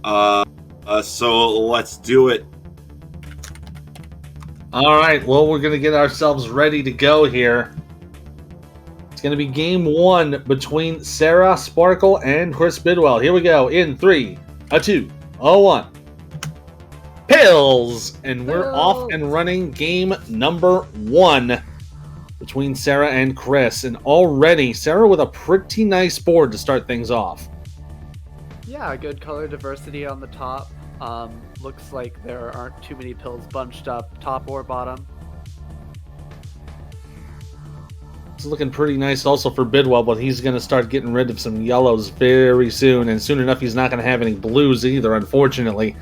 So let's do it. All right, well, we're going to get ourselves ready to go here. It's going to be game one between sarasparkle and Chris Bidwell. Here we go in 3, 2, 1. Pills! And we're off and running game number 1 between Sarah and Chris. And already, Sarah with a pretty nice board to start things off. Yeah, good color diversity on the top. Looks like there aren't too many pills bunched up top or bottom. It's looking pretty nice also for Bidwell, but he's going to start getting rid of some yellows very soon. And soon enough, he's not going to have any blues either, unfortunately.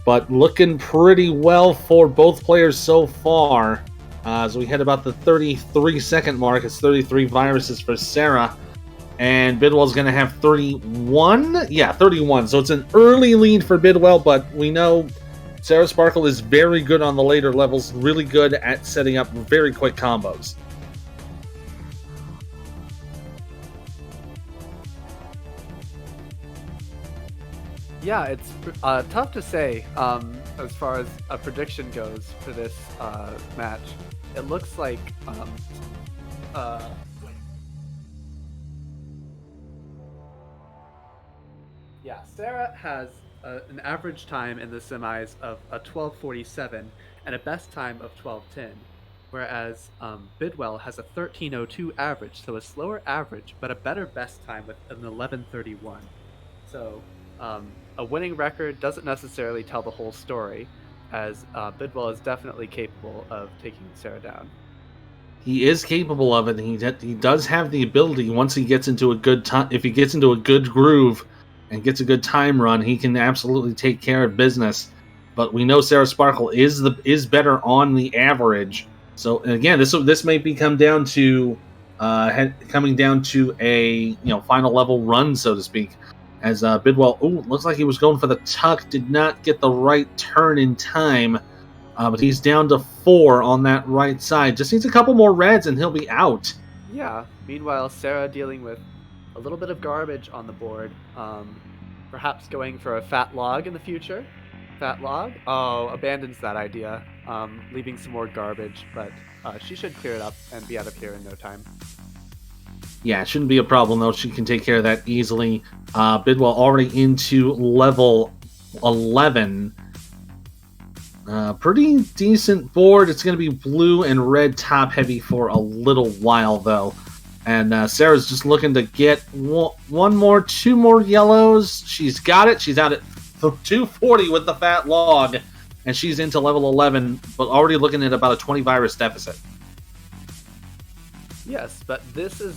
But looking pretty well for both players so far. As we hit about the 33-second mark, it's 33 viruses for Sarah. And Bidwell's going to have 31? Yeah, 31. So it's an early lead for Bidwell, but we know sarasparkle is very good on the later levels, really good at setting up very quick combos. Yeah, it's tough to say as far as a prediction goes for this match. It looks like Sarah has an average time in the semis of a 12:47 and a best time of 12:10, whereas Bidwell has a 13:02 average, so a slower average, but a better best time with an 11:31. So a winning record doesn't necessarily tell the whole story, as Bidwell is definitely capable of taking Sarah down. He is capable of it. He does have the ability. Once he gets into a good time, if he gets into a good groove and gets a good time run, he can absolutely take care of business. But we know sarasparkle is better on the average. So again, this may come down to coming down to a final level run, so to speak. As Bidwell, looks like he was going for the tuck, did not get the right turn in time. But he's down to 4 on that right side. Just needs a couple more reds and he'll be out. Yeah. Meanwhile, Sarah dealing with a little bit of garbage on the board. Perhaps going for a fat log in the future. Fat log? Oh, abandons that idea. Leaving some more garbage, but she should clear it up and be out of here in no time. Yeah, it shouldn't be a problem though. She can take care of that easily. Bidwell already into level 11. Pretty decent board. It's going to be blue and red top heavy for a little while though. And Sarah's just looking to get two more yellows. She's got it. She's out at 240 with the fat log. And she's into level 11, but already looking at about a 20 virus deficit. Yes, but this is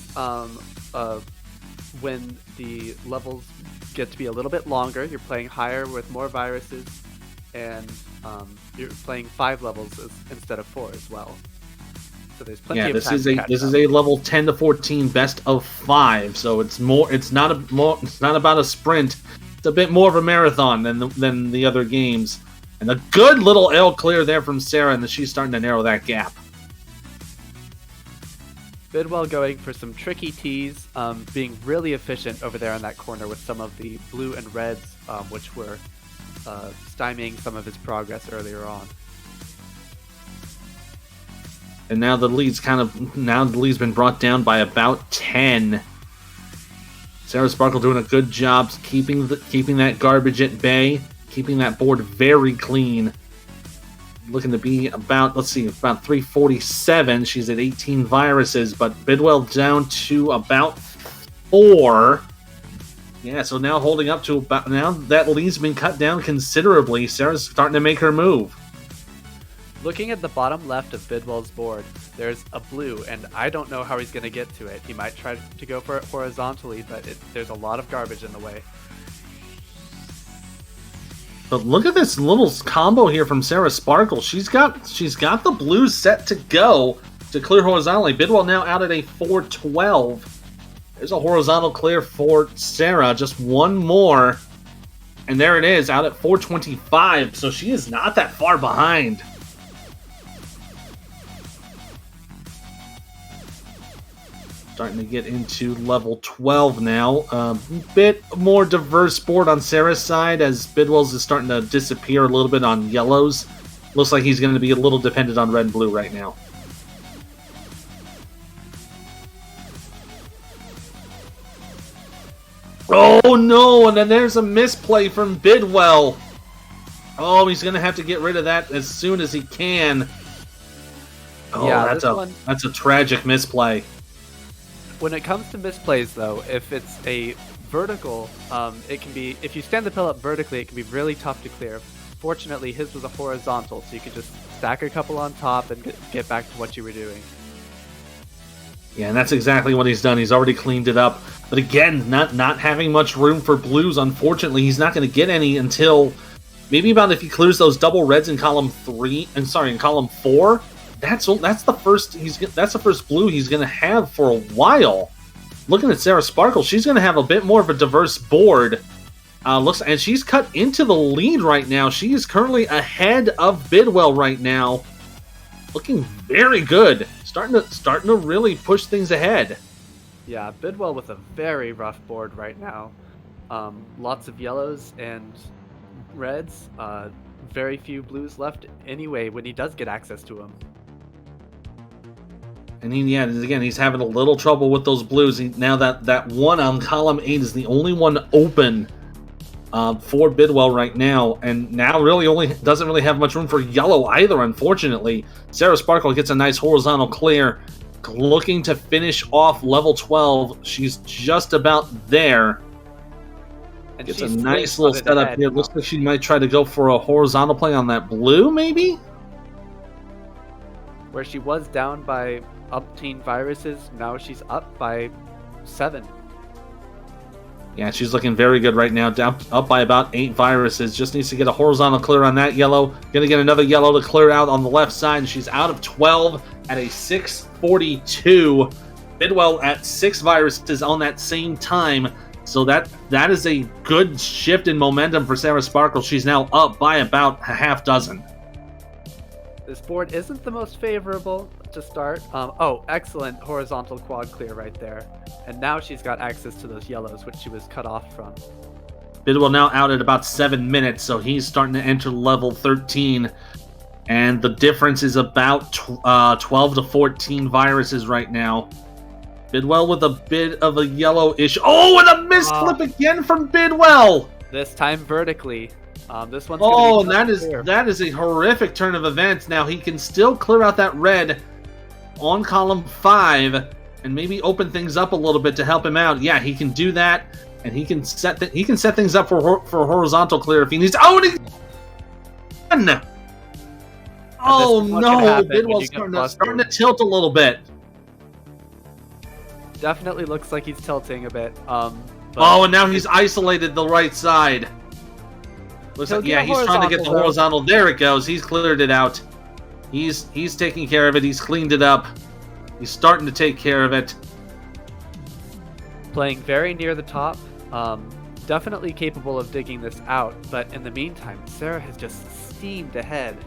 when the levels get to be a little bit longer. You're playing higher with more viruses, and you're playing 5 levels instead of 4 as well. So there's plenty of time to catch up. This is a level 10 to 14 best of 5. So it's more. It's not about a sprint. It's a bit more of a marathon than the other games. And a good little L clear there from Sarah, and she's starting to narrow that gap. Bidwell going for some tricky tees, being really efficient over there in that corner with some of the blue and reds, which were stymieing some of his progress earlier on. And now the lead's been brought down by about 10. sarasparkle doing a good job keeping that garbage at bay, keeping that board very clean. Looking to be about 347. She's at 18 viruses, but Bidwell down to about 4. Yeah, so now holding up to about, now that lead's been cut down considerably. Sarah's starting to make her move. Looking at the bottom left of Bidwell's board, there's a blue, and I don't know how he's going to get to it. He might try to go for it horizontally, but there's a lot of garbage in the way. But look at this little combo here from sarasparkle. She's got the blues set to go to clear horizontally. Bidwell now out at a 412. There's a horizontal clear for Sarah. Just one more. And there it is, out at 425. So she is not that far behind. Starting to get into level 12 now. A bit more diverse board on Sarah's side as Bidwell's is starting to disappear a little bit on yellows. Looks like he's going to be a little dependent on red and blue right now. Oh no, and then there's a misplay from Bidwell. Oh, he's going to have to get rid of that as soon as he can. Oh, yeah, that's a tragic misplay. When it comes to misplays, though, if it's a vertical, it can be, if you stand the pill up vertically, it can be really tough to clear. Fortunately, his was a horizontal, so you could just stack a couple on top and get back to what you were doing. Yeah, and that's exactly what he's done. He's already cleaned it up. But again, not having much room for blues, unfortunately, he's not going to get any until maybe about if he clears those double reds in column 4. That's the first blue he's going to have for a while. Looking at sarasparkle, she's going to have a bit more of a diverse board. And she's cut into the lead right now. She is currently ahead of Bidwell right now. Looking very good. Starting to really push things ahead. Yeah, Bidwell with a very rough board right now. Lots of yellows and reds. Very few blues left anyway when he does get access to them. And he's having a little trouble with those blues. Now that one on column 8 is the only one open for Bidwell right now, and now really doesn't really have much room for yellow either, unfortunately. sarasparkle gets a nice horizontal clear, looking to finish off level 12. She's just about there. And gets a nice little setup here. Looks like she might try to go for a horizontal play on that blue, maybe? Where she was down by umpteen viruses, now she's up by 7. Yeah, she's looking very good right now, up by about 8 viruses. Just needs to get a horizontal clear on that yellow. Gonna get another yellow to clear out on the left side, and she's out of 12 at a 642. Bidwell at 6 viruses on that same time. So that is a good shift in momentum for sarasparkle. She's now up by about a half dozen. This board isn't the most favorable to start. Excellent horizontal quad clear right there. And now she's got access to those yellows, which she was cut off from. Bidwell now out at about 7 minutes, so he's starting to enter level 13. And the difference is about 12 to 14 viruses right now. Bidwell with a bit of a yellow-ish. Oh, and a misclip again from Bidwell! This time vertically. This one's that is a horrific turn of events. Now he can still clear out that red on column 5 and maybe open things up a little bit to help him out. Yeah, he can do that, and he can set things up for horizontal clear if he needs. Oh, and he... Oh no! Bidwell's starting to tilt a little bit. Definitely looks like he's tilting a bit. And now he's isolated the right side. Looks like, yeah, he's trying to get the horizontal. There it goes. He's cleared it out. He's taking care of it. He's cleaned it up. He's starting to take care of it. Playing very near the top. Definitely capable of digging this out. But in the meantime, Sarah has just steamed ahead.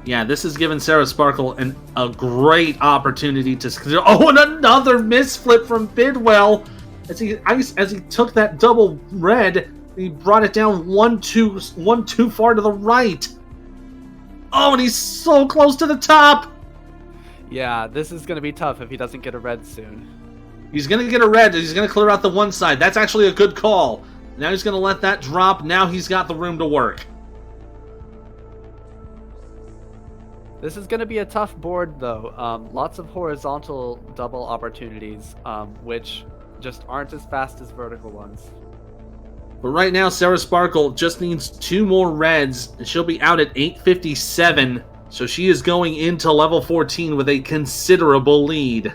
Yeah, this has given sarasparkle a great opportunity to... Oh, and another misflip from Bidwell. As he took that double red, he brought it down one too far to the right. Oh, and he's so close to the top. Yeah, this is going to be tough if he doesn't get a red soon. He's going to get a red. He's going to clear out the one side. That's actually a good call. Now he's going to let that drop. Now he's got the room to work. This is going to be a tough board, though. Lots of horizontal double opportunities, which just aren't as fast as vertical ones. But right now, sarasparkle just needs 2 more reds, and she'll be out at 8:57. So she is going into level 14 with a considerable lead.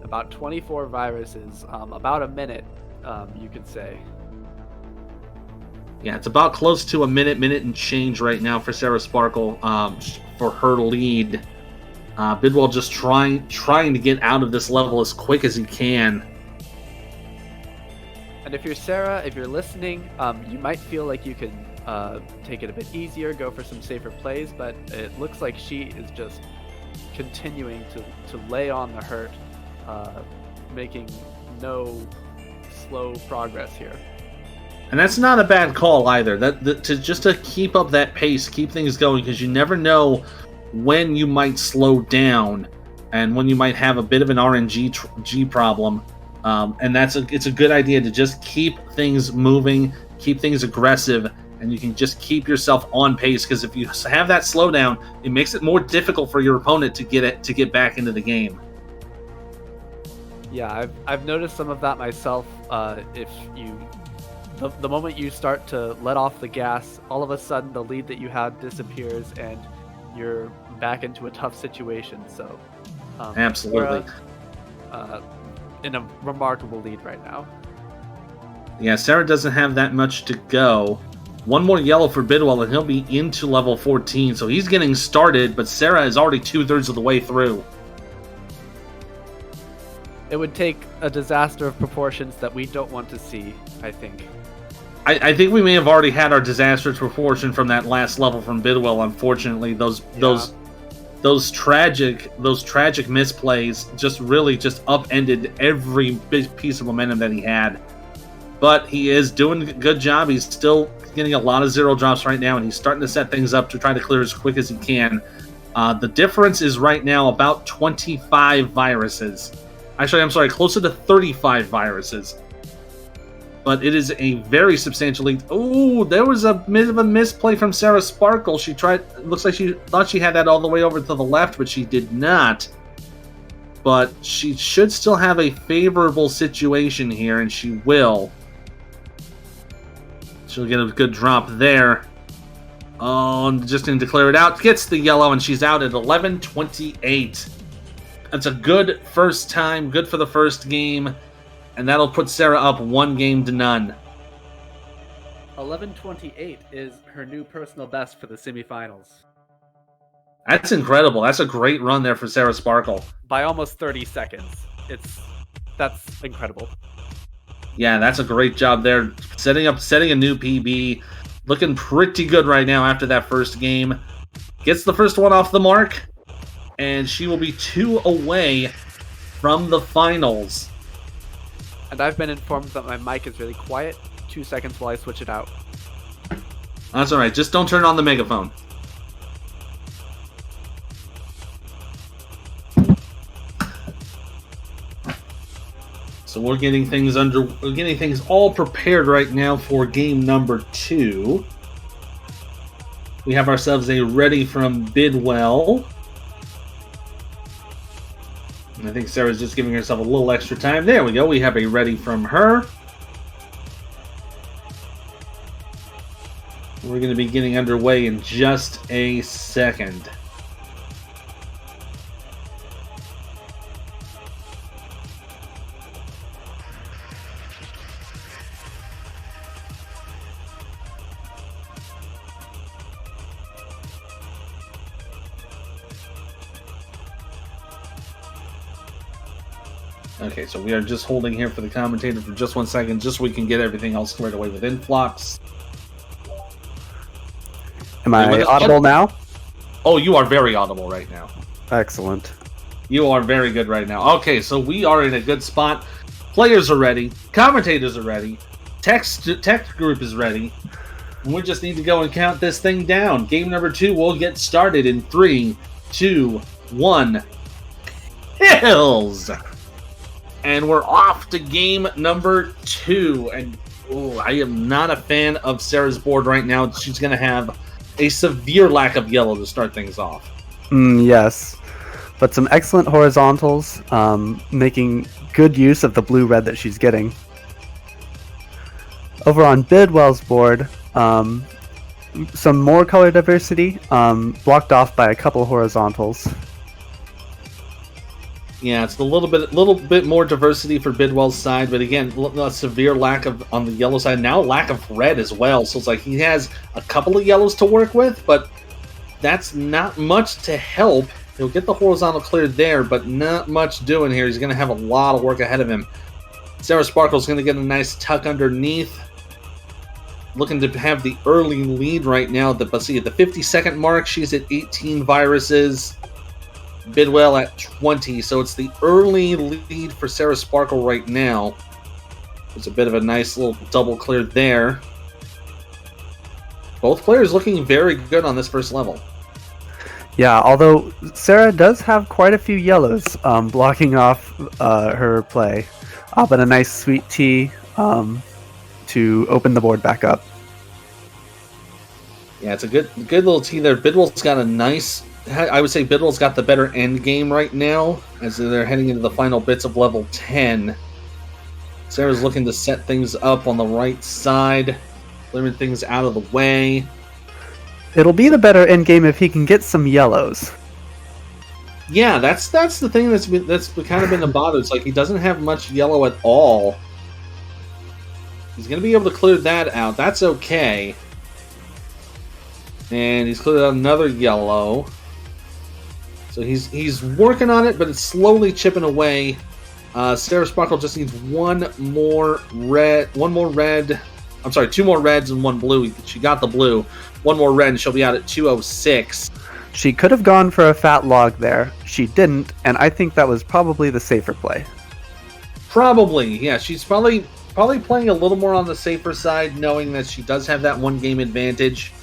About 24 viruses, about a minute, you could say. Yeah, it's about close to a minute and change right now for sarasparkle for her lead. Bidwell just trying to get out of this level as quick as he can. And if you're Sarah, if you're listening, you might feel like you can take it a bit easier, go for some safer plays, but it looks like she is just continuing to lay on the hurt. making no slow progress here. And that's not a bad call either. To keep up that pace, keep things going, because you never know when you might slow down and when you might have a bit of an RNG problem. And it's a good idea to just keep things moving, keep things aggressive, and you can just keep yourself on pace. Because if you have that slowdown, it makes it more difficult for your opponent to get back into the game. Yeah, I've noticed some of that myself. If you the moment you start to let off the gas, all of a sudden the lead that you had disappears and you're back into a tough situation. So absolutely, we're, in a remarkable lead right now. Yeah, Sarah doesn't have that much to go. One more yellow for Bidwell and he'll be into level 14. So he's getting started, but Sarah is already 2/3 of the way through. It would take a disaster of proportions that we don't want to see, I think. I think we may have already had our disastrous proportion from that last level from Bidwell. Unfortunately, those tragic misplays just upended every big piece of momentum that he had. But he is doing a good job. He's still getting a lot of 0 drops right now, and he's starting to set things up to try to clear as quick as he can. The difference is right now about 25 viruses. Actually, I'm sorry, closer to 35 viruses. But it is a very substantial lead. Oh, there was a bit of a misplay from sarasparkle. Looks like she thought she had that all the way over to the left, but she did not. But she should still have a favorable situation here, and she will. She'll get a good drop there. Oh, and just going to declare it out. Gets the yellow, and she's out at 11:28. That's a good first time, good for the first game, and that'll put Sarah up 1-0. 11:28 is her new personal best for the semifinals. That's incredible. That's a great run there for sarasparkle. By almost 30 seconds. That's incredible. Yeah, that's a great job there. Setting a new PB. Looking pretty good right now after that first game. Gets the first one off the mark, and she will be 2 away from the finals. And I've been informed that my mic is really quiet. 2 seconds while I switch it out. That's alright, just don't turn on the megaphone. So we're getting things all prepared right now for game number 2. We have ourselves a ready from Bidwell. And I think Sarah's just giving herself a little extra time. There we go. We have a ready from her. We're going to be getting underway in just a second. Okay, so we are just holding here for the commentator for just 1 second, just so we can get everything else squared away with Influx. Am I audible now? Oh, you are very audible right now. Excellent. You are very good right now. Okay, so we are in a good spot. Players are ready. Commentators are ready. Tech group is ready. And we just need to go and count this thing down. Game number 2 will get started in 3, 2, 1. Hills! And we're off to game number 2. And I am not a fan of Sarah's board right now. She's going to have a severe lack of yellow to start things off. Yes. But some excellent horizontals, making good use of the blue-red that she's getting. Over on Bidwell's board, some more color diversity, blocked off by a couple horizontals. Yeah, it's a little bit more diversity for Bidwell's side, but again, a severe lack of on the yellow side. Now lack of red as well, so it's like he has a couple of yellows to work with, but that's not much to help. He'll get the horizontal cleared there, but not much doing here. He's going to have a lot of work ahead of him. sarasparkle's going to get a nice tuck underneath. Looking to have the early lead right now. Let's see, at the 50-second mark, she's at 18 viruses. Bidwell at 20. So it's the early lead for Sarasparkle right now. There's a bit of a nice little double clear there. Both players looking very good on this first level. Yeah, although Sarah does have quite a few yellows blocking off her play. But a nice sweet T to open the board back up. Yeah, it's a good little T there. Bidwell's got a nice... I would say Bidwell's got the better end game right now as they're heading into the final bits of level 10. Sarah's looking to set things up on the right side, clearing things out of the way. It'll be the better end game if he can get some yellows. Yeah, that's the thing that's kind of been a bother. It's like he doesn't have much yellow at all. He's going to be able to clear that out. That's okay. And he's cleared out another yellow. So he's working on it, but it's slowly chipping away. Sarasparkle just needs one more red. I'm sorry, 2 more reds and 1 blue. She got the blue. 1 more red, and she'll be out at 206. She could have gone for a fat log there. She didn't, and I think that was probably the safer play. Probably, yeah. She's probably playing a little more on the safer side, knowing that she does have that 1 game advantage.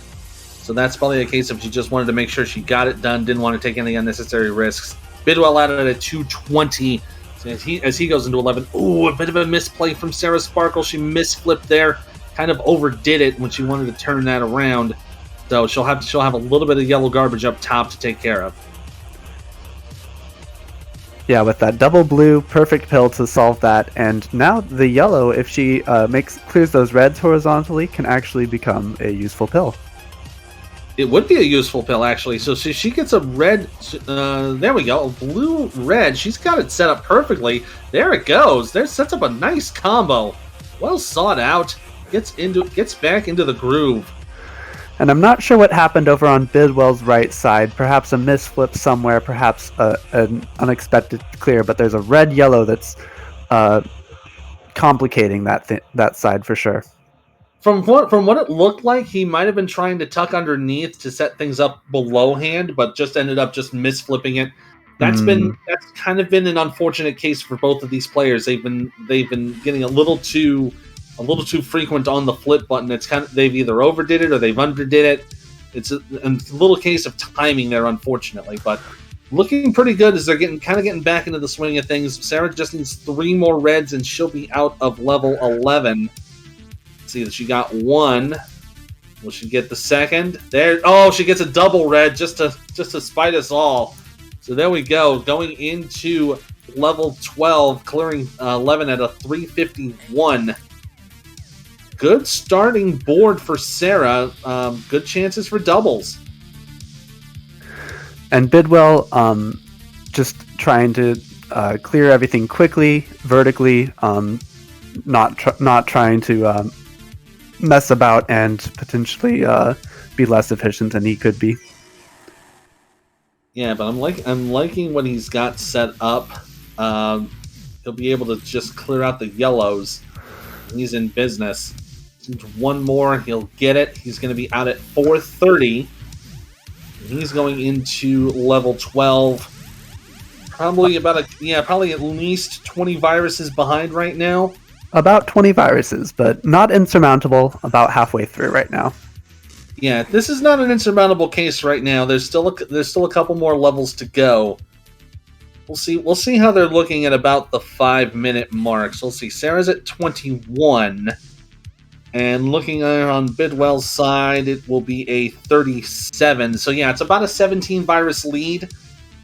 So that's probably a case of she just wanted to make sure she got it done, didn't want to take any unnecessary risks. Bidwell out at a 220 as he goes into 11. Ooh, a bit of a misplay from Sarasparkle. She misflipped there, kind of overdid it when she wanted to turn that around. So she'll have a little bit of yellow garbage up top to take care of. Yeah, with that double blue, perfect pill to solve that. And now the yellow, if she clears those reds horizontally, can actually become a useful pill. It would be a useful pill, actually. So she gets a red... there we go. A blue-red. She's got it set up perfectly. There it goes. There sets up a nice combo. Well sought out. Gets back into the groove. And I'm not sure what happened over on Bidwell's right side. Perhaps a misflip somewhere. Perhaps an unexpected clear. But there's a red-yellow that's complicating that side for sure. From what it looked like, he might have been trying to tuck underneath to set things up below hand, but just ended up just misflipping it. That's kind of been an unfortunate case for both of these players. They've been getting a little too frequent on the flip button. It's they've either overdid it or they've underdid it. It's a little case of timing there, unfortunately, but looking pretty good as they're getting back into the swing of things. Sarah just needs 3 more reds and she'll be out of level 11. See that she got 1. Will she get the second? There. Oh, she gets a double red just to spite us all. So there we go. Going into level 12, clearing 11 at a 351. Good starting board for Sarah. Good chances for doubles. And Bidwell just trying to clear everything quickly, vertically, not trying to mess about and potentially be less efficient than he could be. Yeah, but I'm liking what he's got set up. He'll be able to just clear out the yellows. He's in business. 1 more, he'll get it. He's going to be out at 430. He's going into level 12. Probably at least 20 viruses behind right now. About 20 viruses, but not insurmountable. About halfway through right now. Yeah, this is not an insurmountable case right now. There's still a couple more levels to go. We'll see how they're looking at about the 5-minute mark. So we'll see. Sarah's at 21, and looking on Bidwell's side, it will be a 37. So yeah, it's about a 17 virus lead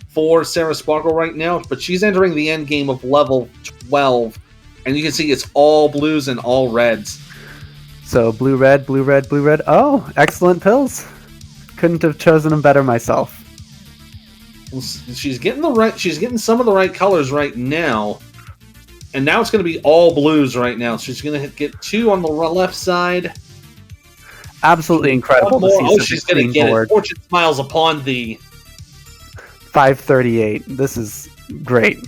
for Sarasparkle right now. But she's entering the end game of level 12. And you can see it's all blues and all reds. So blue, red, blue, red, blue, red. Oh, excellent pills. Couldn't have chosen them better myself. She's getting some of the right colors right now. And now it's going to be all blues right now. She's going to get 2 on the left side. Absolutely incredible to see. Oh, she's going to get it. Fortune smiles upon thee. 538. This is great.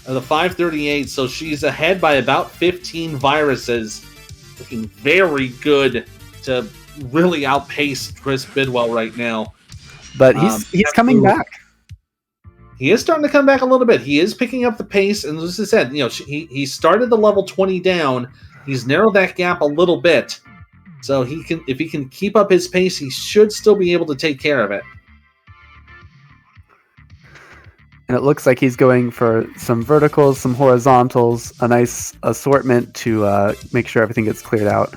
The 538, so she's ahead by about 15 viruses. Looking very good to really outpace Chris Bidwell right now. But he's coming back. He is starting to come back a little bit. He is picking up the pace, and as I said, he started the level 20 down. He's narrowed that gap a little bit, so if he can keep up his pace, he should still be able to take care of it. And it looks like he's going for some verticals, some horizontals, a nice assortment to make sure everything gets cleared out.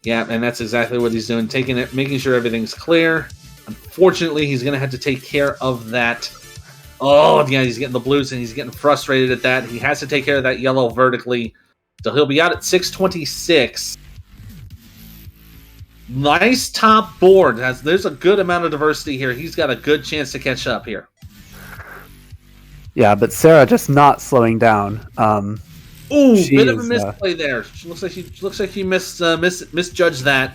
Yeah, and that's exactly what he's doing, making sure everything's clear. Unfortunately, he's going to have to take care of that. Oh, yeah, he's getting the blues, and he's getting frustrated at that. He has to take care of that yellow vertically. So he'll be out at 626. Nice top board. There's a good amount of diversity here. He's got a good chance to catch up here. Yeah, but Sarah just not slowing down. Bit of a misplay there. She looks like she misjudged that,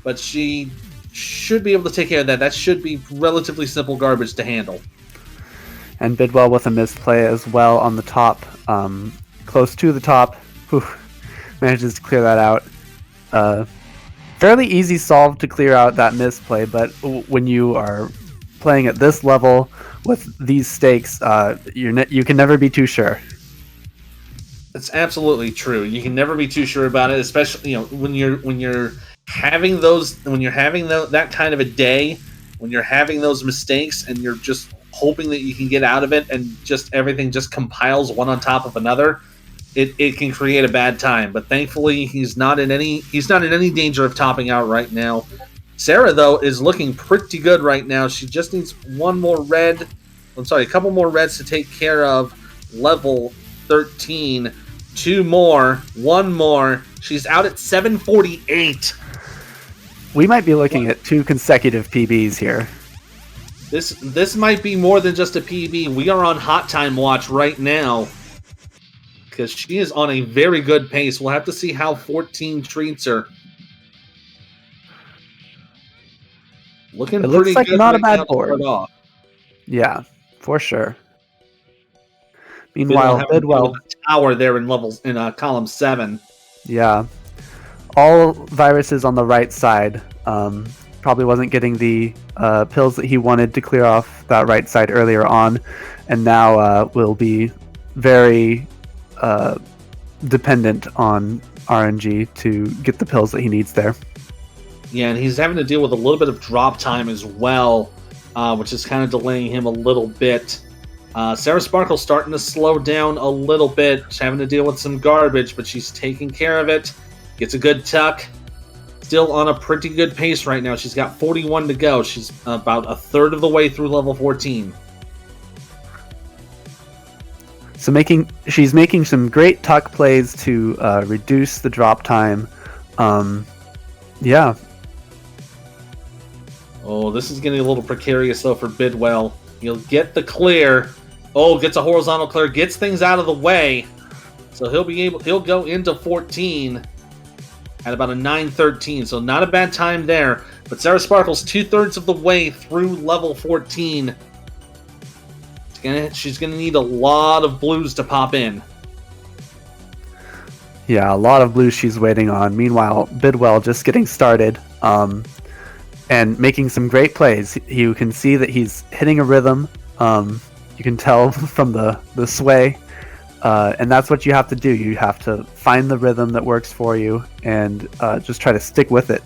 but she should be able to take care of that. That should be relatively simple garbage to handle. And Bidwell with a misplay as well on the top, close to the top. Manages to clear that out. Fairly easy solve to clear out that misplay, but when you are playing at this level with these stakes, you can never be too sure. That's absolutely true. You can never be too sure about it, especially when you're having that kind of a day, when you're having those mistakes, and you're just hoping that you can get out of it, and just everything just compiles one on top of another. It can create a bad time, but thankfully he's not in any danger of topping out right now. Sarah, though, is looking pretty good right now. She just needs a couple more reds to take care of. Level 13, 2 more, 1 more. She's out at 748. We might be looking at 2 consecutive PBs here. This might be more than just a PB. We are on hot time watch right now, because she is on a very good pace. We'll have to see how 14 treats her. Looking pretty looks like good. Not right a bad now board. Off. Yeah, for sure. Meanwhile, Bidwell tower there in column 7. Yeah, all viruses on the right side. Probably wasn't getting the pills that he wanted to clear off that right side earlier on, and now will be very dependent on RNG to get the pills that he needs there. Yeah, and he's having to deal with a little bit of drop time as well, which is kind of delaying him a little bit. Sarasparkle's starting to slow down a little bit. She's having to deal with some garbage, but she's taking care of it. Gets a good tuck. Still on a pretty good pace right now. She's got 41 to go. She's about a third of the way through level 14. So she's making some great tuck plays to reduce the drop time. Yeah. Oh, this is getting a little precarious though for Bidwell. He'll get the clear. Oh, gets a horizontal clear, gets things out of the way. So he'll go into 14 at about a 9:13. So not a bad time there. But Sarasparkle's 2/3 of the way through level 14. She's gonna need a lot of blues to pop in. Yeah, a lot of blues she's waiting on. Meanwhile, Bidwell just getting started and making some great plays. You can see that he's hitting a rhythm. You can tell from the sway. And that's what you have to do. You have to find the rhythm that works for you and just try to stick with it.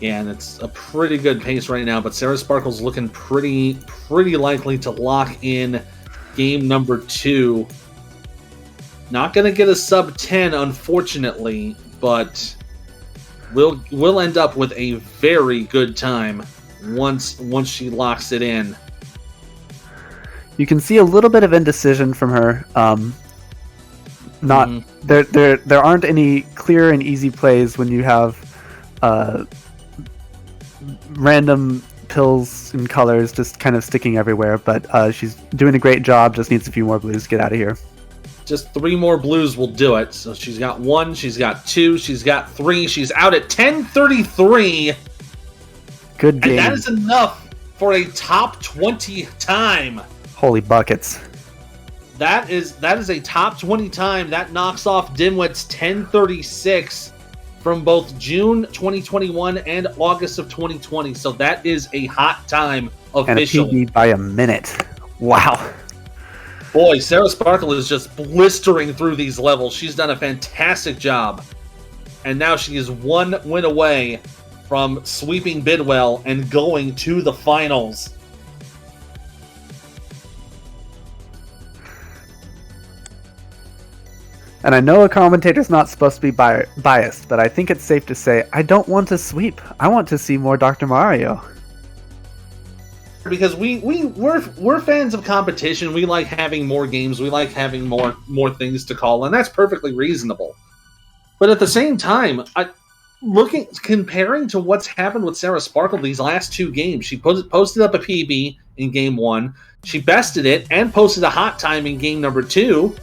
Yeah, and it's a pretty good pace right now, but Sarasparkle's looking pretty likely to lock in game number 2. Not going to get a sub 10, unfortunately, but we'll end up with a very good time once she locks it in. You can see a little bit of indecision from her. There aren't any clear and easy plays when you have random pills and colors just kind of sticking everywhere, but she's doing a great job. Just needs a few more blues to get out of here. Just 3 more blues will do it. So she's got 1, she's got 2, she's got 3. She's out at 10:33. Good game. And that is enough for a top 20 time. Holy buckets. That is a top 20 time. That knocks off Dimwit's 10:36 from both June 2021 and August of 2020. So that is a hot time And a Officially. PB by a minute. Wow. Boy, sarasparkle is just blistering through these levels. She's done a fantastic job. And now she is one win away from sweeping Bidwell and going to the finals. And I know a commentator's not supposed to be biased, but I think it's safe to say I don't want to sweep. I want to see more Dr. Mario. Because we're fans of competition. We like having more games. We like having more things to call, and that's perfectly reasonable. But at the same time, comparing to what's happened with sarasparkle these last two games, she posted up a PB in game 1. She bested it and posted a hot time in game number 2.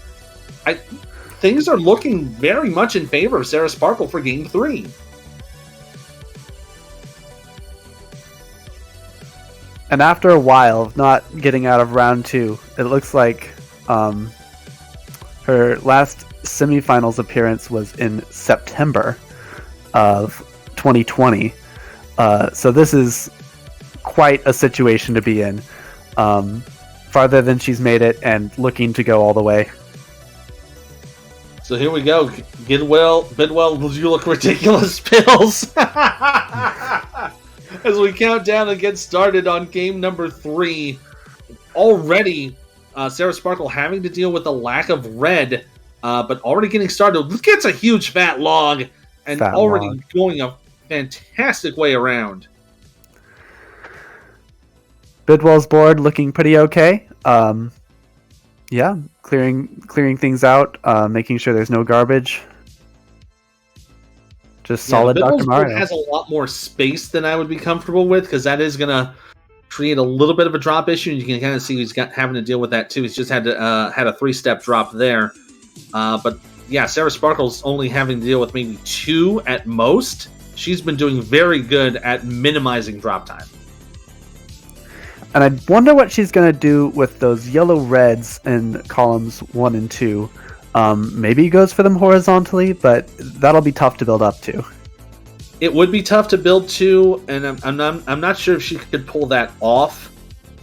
Things are looking very much in favor of sarasparkle for game 3. And after a while of not getting out of round 2, it looks like her last semifinals appearance was in September of 2020. So this is quite a situation to be in. Farther than she's made it and looking to go all the way. So here we go. Bidwell, you look ridiculous, Pills. As we count down and get started on game number 3. Already, sarasparkle having to deal with the lack of red, but already getting started. Gets a huge fat log, and already going a fantastic way around. Bidwell's board looking pretty okay. Yeah, clearing things out, making sure there's no garbage. Just solid Dr. Mario. Has a lot more space than I would be comfortable with, because that is going to create a little bit of a drop issue, and you can kind of see he's having to deal with that too. He's just had a 3-step drop there. But yeah, sarasparkle's only having to deal with maybe 2 at most. She's been doing very good at minimizing drop time. And I wonder what she's going to do with those yellow reds in columns 1 and 2. Maybe he goes for them horizontally, but that'll be tough to build up to. It would be tough to build to, and I'm not sure if she could pull that off.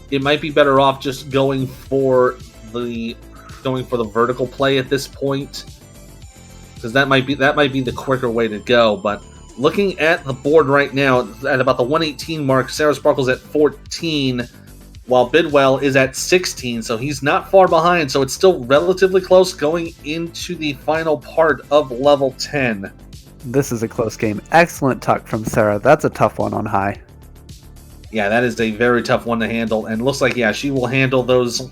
It might be better off just going for the vertical play at this point, because that might be the quicker way to go. But looking at the board right now, at about the 118 mark, sarasparkle's at 14. While Bidwell is at 16, so he's not far behind, so it's still relatively close going into the final part of level 10. This is a close game. Excellent tuck from Sarah. That's a tough one on high. Yeah, that is a very tough one to handle, and looks like, yeah, she will handle those.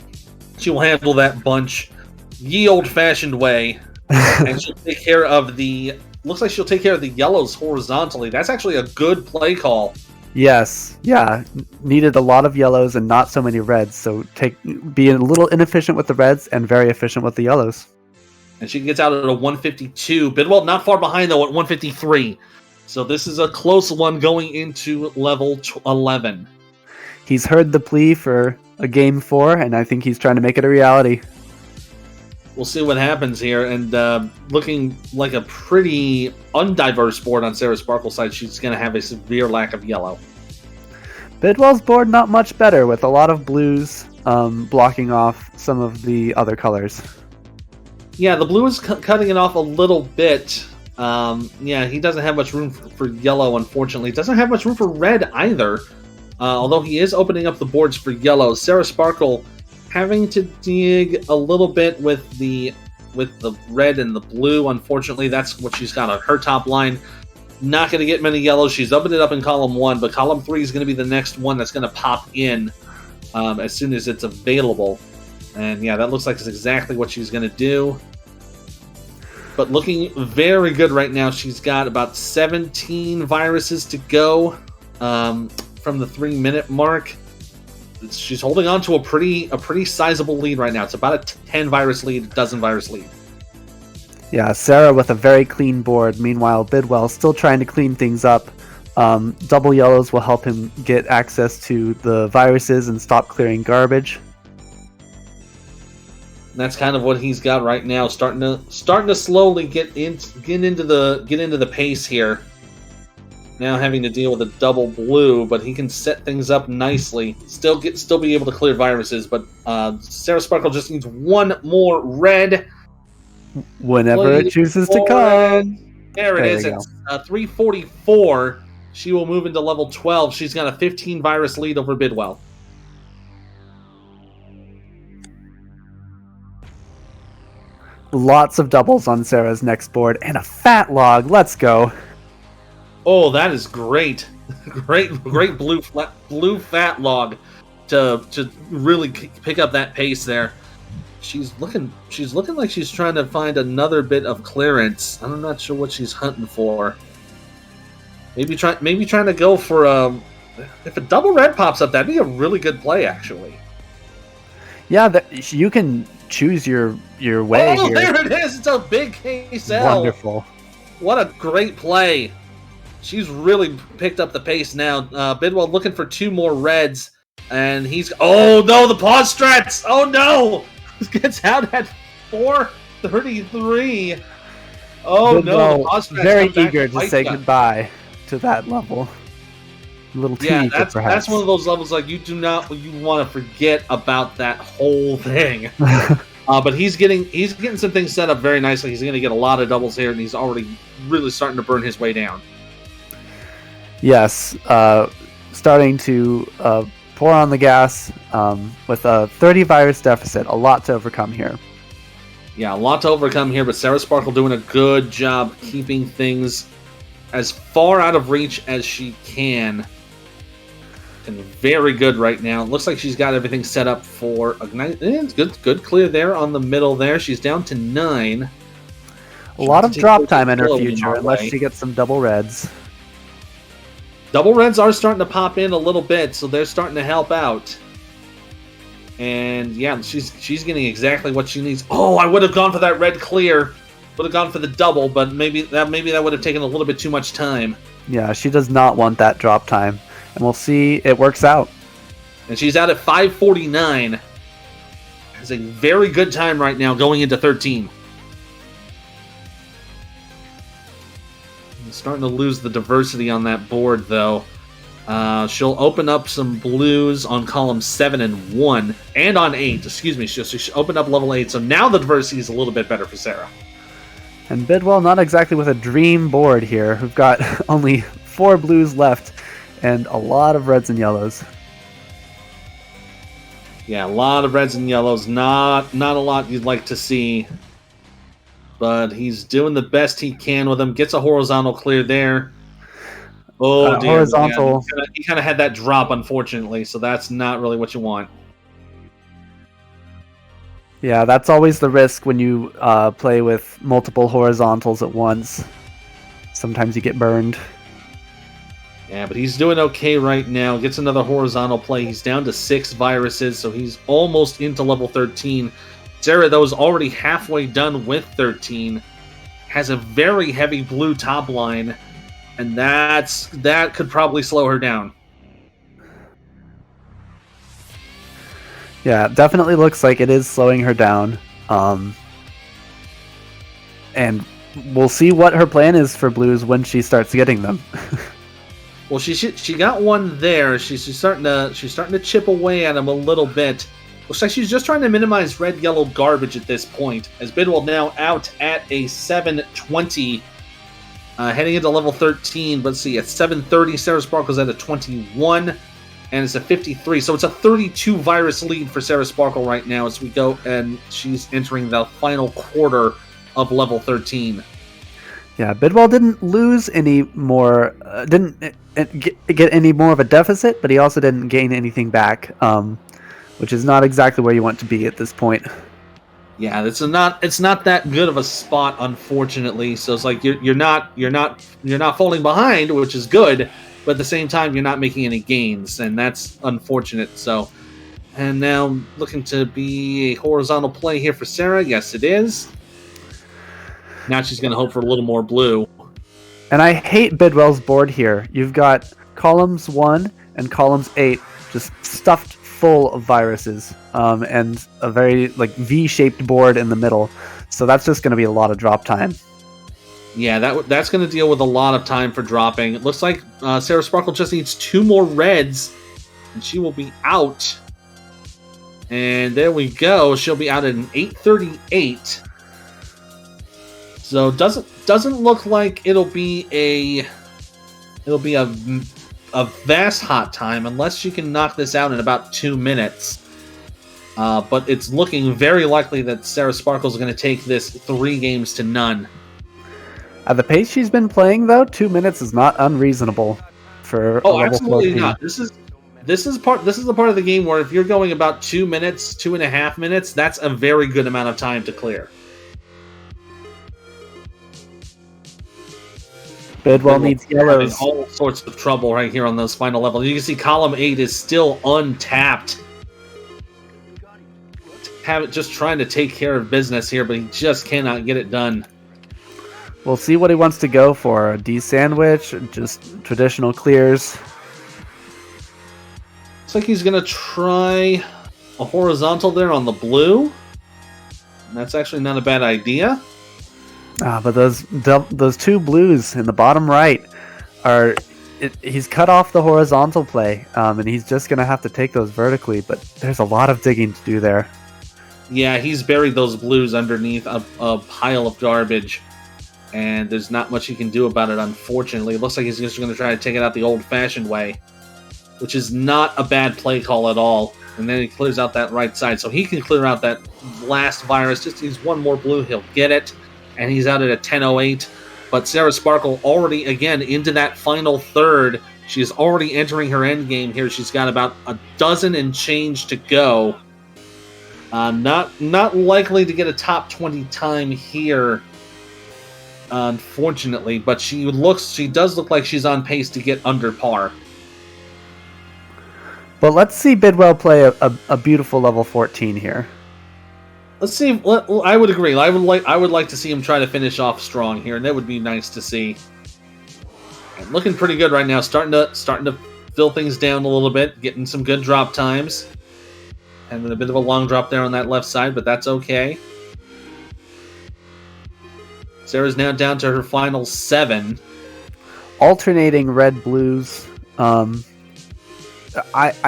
She will handle that bunch ye old-fashioned way, and she'll take care of the. Looks like she'll take care of the yellows horizontally. That's actually a good play call. Yes, yeah. Needed a lot of yellows and not so many reds, so being a little inefficient with the reds and very efficient with the yellows. And she gets out at a 152. Bidwell not far behind, though, at 153. So this is a close one going into level 11. He's heard the plea for a game 4, and I think he's trying to make it a reality. We'll see what happens here, and looking like a pretty undiverse board on sarasparkle's side. She's going to have a severe lack of yellow. Bidwell's board not much better, with a lot of blues blocking off some of the other colors. Yeah, the blue is cutting it off a little bit. Yeah, he doesn't have much room for yellow, unfortunately. He doesn't have much room for red either, although he is opening up the boards for yellow. sarasparkle having to dig a little bit with the red and the blue. Unfortunately, that's what she's got on her top line. Not going to get many yellows. She's opened it up in column 1, but column 3 is going to be the next one that's going to pop in as soon as it's available. And yeah, that looks like it's exactly what she's going to do. But looking very good right now. She's got about 17 viruses to go from the 3-minute mark. She's holding on to a pretty sizable lead right now. It's about a 10 virus lead, a dozen virus lead. Yeah, Sarah with a very clean board. Meanwhile, Bidwell still trying to clean things up. Double yellows will help him get access to the viruses and stop clearing garbage. And that's kind of what he's got right now. Starting to slowly get into the pace here. now having to deal with a double blue, but he can set things up nicely. Still be able to clear viruses, but sarasparkle just needs one more red. Whenever it chooses to come. There it is. It's 344. She will move into level 12. She's got a 15 virus lead over Bidwell. Lots of doubles on Sarah's next board, and a fat log. Let's go. Oh, that is great. great blue fat log to really pick up that pace there. She's looking like she's trying to find another bit of clearance. I'm not sure what she's hunting for. Maybe trying to go for if a double red pops up, that'd be a really good play actually. Yeah, you can choose your way. Oh, here. There it is! It's a big KSL. Wonderful. What a great play. She's really picked up the pace now. Bidwell looking for 2 more reds, and he's... Oh, no, the pause strats! Oh, no! Gets out at 433. Oh, Bidwell, no, the pause strats very eager to say goodbye to that level. A little too eager, perhaps. That's one of those levels like you want to forget about that whole thing. But he's getting some things set up very nicely. He's going to get a lot of doubles here, and he's already really starting to burn his way down. Yes, starting to pour on the gas with a 30 virus deficit. A lot to overcome here. Yeah, a lot to overcome here, but sarasparkle doing a good job keeping things as far out of reach as she can. And very good right now. It looks like she's got everything set up for Ignite. It's good clear there on the middle there. She's down to 9. A lot of drop time in her future, unless she gets some double reds. Double reds are starting to pop in a little bit, so they're starting to help out. And yeah, she's getting exactly what she needs. Oh, I would have gone for that red clear. Would have gone for the double, but maybe that would have taken a little bit too much time. Yeah, she does not want that drop time. And we'll see it works out. And she's out at 549. Has a very good time right now going into 13. Starting to lose the diversity on that board, though. She'll open up some blues on column 7 and 1, and on 8. Excuse me. She'll open up level 8, so now the diversity is a little bit better for Sarah. And Bidwell not exactly with a dream board here. We've got only 4 blues left, and a lot of reds and yellows. Yeah, a lot of reds and yellows. Not a lot you'd like to see. But he's doing the best he can with them. Gets a horizontal clear there. Oh, dear. Horizontal. Yeah. He kind of had that drop, unfortunately, so that's not really what you want. Yeah, that's always the risk when you play with multiple horizontals at once. Sometimes you get burned. Yeah, but he's doing okay right now. Gets another horizontal play. He's down to 6 viruses, so he's almost into level 13. Sarah, though, is already halfway done with 13. Has a very heavy blue top line, and that could probably slow her down. Yeah, it definitely looks like it is slowing her down. And we'll see what her plan is for blues when she starts getting them. Well, she got one there. She's starting to chip away at him a little bit. Looks like she's just trying to minimize red-yellow garbage at this point. As Bidwell now out at a 720, heading into level 13. Let's see, at 730, sarasparkle's at a 21, and it's a 53. So it's a 32 virus lead for sarasparkle right now as we go, and she's entering the final quarter of level 13. Yeah, Bidwell didn't lose any more, didn't get any more of a deficit, but he also didn't gain anything back. Which is not exactly where you want to be at this point. Yeah, it's not that good of a spot, unfortunately. So it's like you're not falling behind, which is good, but at the same time you're not making any gains, and that's unfortunate. So, and now looking to be a horizontal play here for Sarah. Yes, it is. Now she's going to hope for a little more blue. And I hate Bidwell's board here. You've got columns 1 and columns 8 just stuffed full of viruses, and a very like V-shaped board in the middle. So that's just going to be a lot of drop time. Yeah, that's going to deal with a lot of time for dropping. It looks like sarasparkle just needs 2 more reds, and she will be out. And there we go. She'll be out at an 8:38. So doesn't look like it'll be a vast hot time unless she can knock this out in about 2 minutes. But it's looking very likely that sarasparkle is going to take this 3 games to none. At the pace she's been playing, though, 2 minutes is not unreasonable for a level absolutely 14. not. This is the part of the game where if you're going about 2 minutes, 2.5 minutes, that's a very good amount of time to clear. Bidwell needs yellows. All sorts of trouble right here on those final levels. You can see column 8 is still untapped. Have it just trying to take care of business here, but he just cannot get it done. We'll see what he wants to go for. A D sandwich, just traditional clears. Looks like he's going to try a horizontal there on the blue. And that's actually not a bad idea. But those 2 blues in the bottom right are... he's cut off the horizontal play, and he's just going to have to take those vertically, but there's a lot of digging to do there. Yeah, he's buried those blues underneath a pile of garbage. And there's not much he can do about it, unfortunately. It looks like he's just going to try to take it out the old-fashioned way, which is not a bad play call at all. And then he clears out that right side. So he can clear out that last virus. Just needs 1 more blue. He'll get it. And he's out at a 10:08. But sarasparkle already, again, into that final third. She's already entering her end game here. She's got about a dozen and change to go. Not likely to get a top 20 time here, unfortunately, but she does look like she's on pace to get under par. But let's see Bidwell play a beautiful level 14 here. Let's see. I would agree. I would like to see him try to finish off strong here, and that would be nice to see. And looking pretty good right now. Starting to fill things down a little bit, getting some good drop times, and then a bit of a long drop there on that left side, but that's okay. Sarah's now down to her final 7. Alternating red blues. I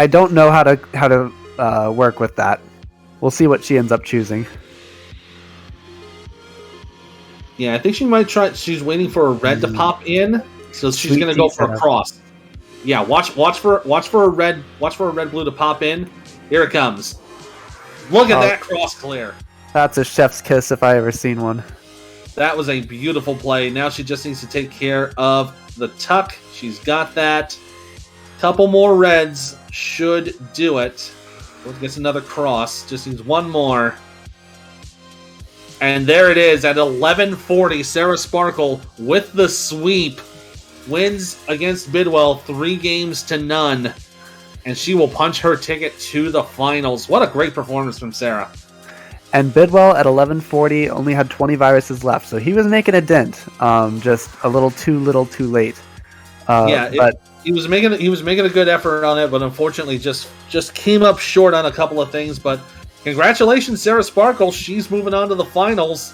don't know how to work with that. We'll see what she ends up choosing. Yeah, I think she might try. She's waiting for a red to pop in, so she's going to go for a cross. Yeah, watch for a red blue to pop in. Here it comes. Look at that cross clear. That's a chef's kiss if I ever seen one. That was a beautiful play. Now she just needs to take care of the tuck. She's got that. Couple more reds should do it. Gets another cross. Just needs 1 more. And there it is at 11:40. sarasparkle with the sweep wins against Bidwell 3 games to none. And she will punch her ticket to the finals. What a great performance from Sarah. And Bidwell at 11:40 only had 20 viruses left, so he was making a dent. Just a little too late. He was making a good effort on it, but unfortunately just came up short on a couple of things. But congratulations, sarasparkle. She's moving on to the finals.